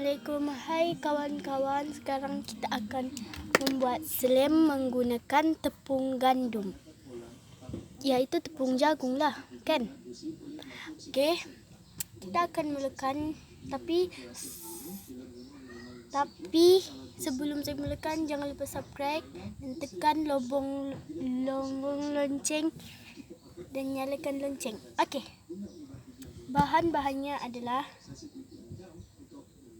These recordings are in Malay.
Assalamualaikum, hai kawan-kawan. Sekarang kita akan membuat slime menggunakan tepung gandum, yaitu tepung jagung lah, kan? Okey, kita akan mulakan, tapi sebelum saya mulakan, jangan lupa subscribe dan tekan lombong lonceng dan nyalakan lonceng. Okey, bahan-bahannya adalah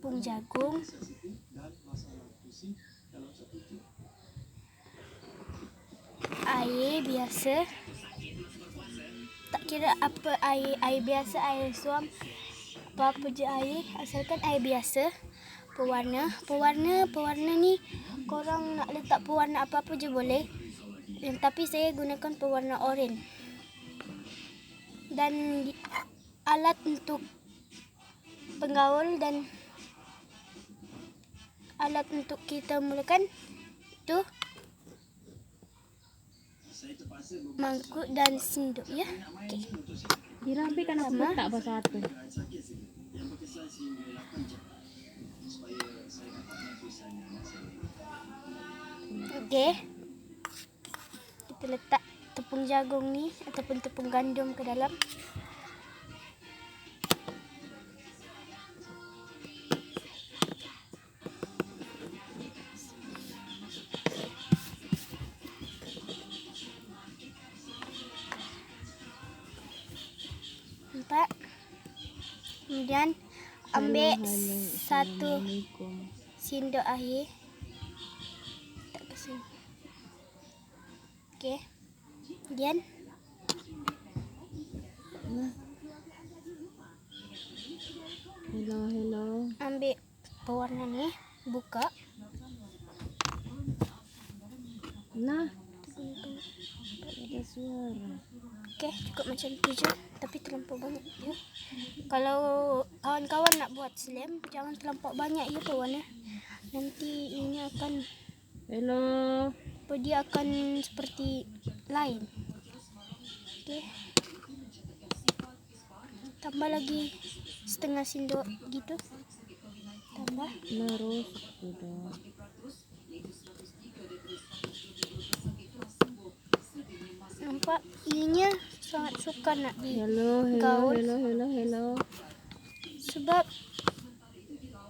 tepung jagung, air biasa, tak kira apa air biasa, air suam, apa-apa je air, asalkan air biasa. Pewarna ni korang nak letak pewarna apa-apa je boleh, tapi saya gunakan pewarna oranye. Dan alat untuk penggaul dan alat untuk kita mulakan itu mangkuk dan sendok, ya. Okey. Dirapikan apa tak apa satu. Okey. Kita letak tepung jagung ni ataupun tepung gandum ke dalam. Nampak? Kemudian ambil satu sendok air. Tak ke sini. Okey. Kemudian Hello. ambil pewarna ni, buka. Nah. Ada suara. Okey, cukup macam tu je, tapi terlampau banyak ya. Kalau kawan-kawan nak buat slime, jangan terlampau banyak ya pewarna. Nanti ini akan dia akan seperti lain. Okey. Tambah lagi setengah sendok gitu. Tambah. Terus sudah. Nampak ininya sangat sukar nak Hello. sebab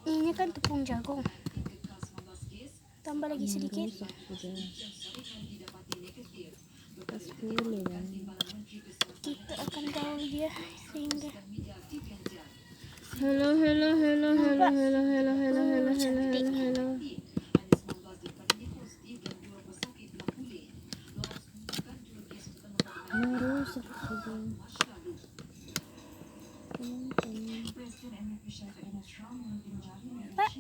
ini kan tepung jagung. Tambah lagi sedikit. Kita akan gaul dia sehingga Hello. Merusak sudah. nampak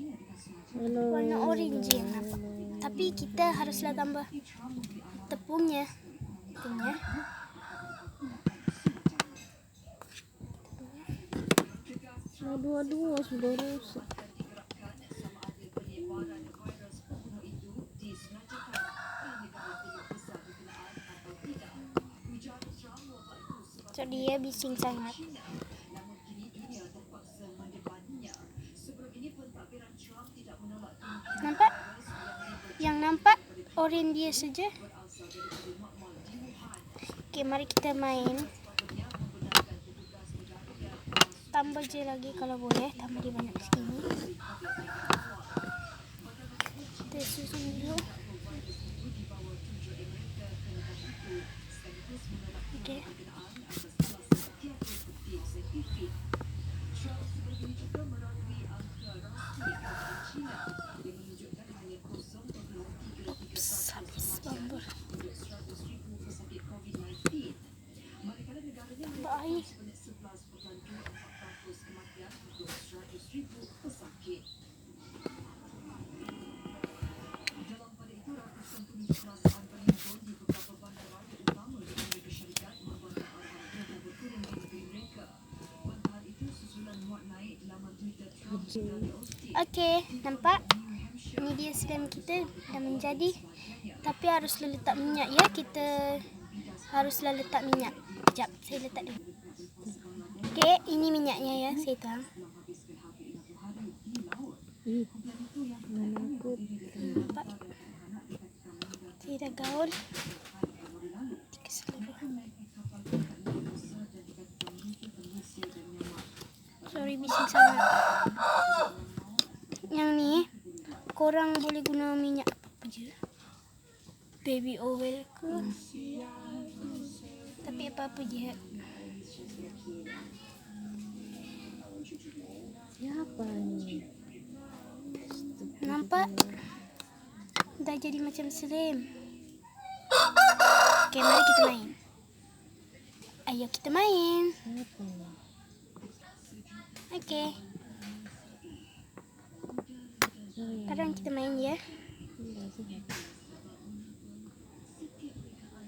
warna orange yang nampak. Tapi kita haruslah tambah tepungnya. Dua-dua sudah rusak. So dia bising sangat. Nampak? Yang nampak oranye dia saja. Okey, mari kita main. Tambah je lagi kalau boleh, tambah dia banyak sekali. Kita susun dulu. Okey. Oops, habis bambur. Tambah air. Okey, nampak? Ini dia slime kita dah menjadi. Tapi haruslah letak minyak ya. Kita haruslah letak minyak. Sekejap, saya letak dulu. Okey, ini minyaknya ya, saya tuang. Ih, menakut. Nampak? Tidak gaul. Keseluruhan. Sorry, bising sangat. Yang ni, korang boleh guna minyak apa je. Baby oil ke. Tapi apa-apa je. Siapa ni? Nampak? Dah jadi macam slim. Okay, mari kita main. Ayo kita main. Siapa ni? Okay. Saya. Sekarang kita main ya. Tidak sihat.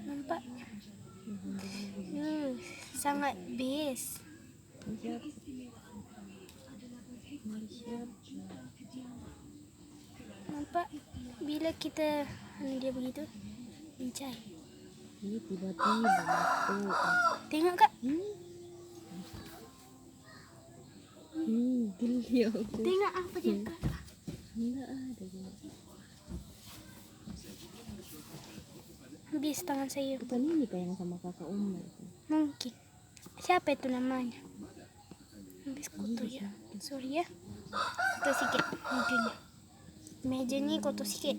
Nampak? Sangat best. Siap. Siap. Nampak? Bila kita dia begitu, lincah. Ini tiba-tiba masuk. Tengok kak. Geli aku. Tengok apa dia kak. Tidak ada. Habis tangan saya. Bukan ini kah yang sama kakak Umar? Mungkin. Siapa itu namanya? Habis kotor ya. Sorry ya. Kotor sikit mejanya. Meja ni kotor sikit.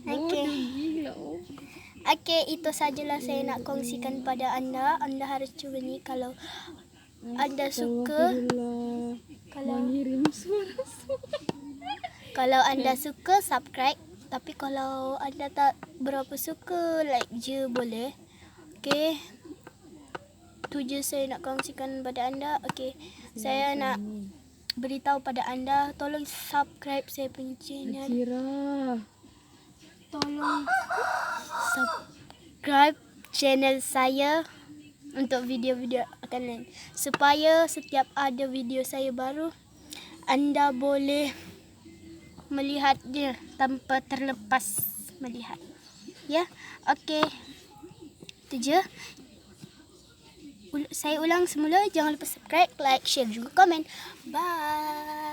Okey. Gila oh. Okey, itu sajalah saya nak kongsikan pada anda. Anda harus cuba ni kalau anda suka. Kalau Mengirim suara. Kalau anda suka, subscribe. Tapi kalau anda tak berapa suka, like je boleh. Okay. Tu je saya nak kongsikan pada anda. Okay. Saya nak beritahu pada anda, tolong subscribe saya punya channel. Kira. Tolong subscribe channel saya untuk video-video akan lain. Supaya setiap ada video saya baru, anda boleh melihatnya tanpa terlepas melihat. Ya, okey. Itu je. Saya ulang semula, jangan lupa subscribe, like, share juga komen. Bye.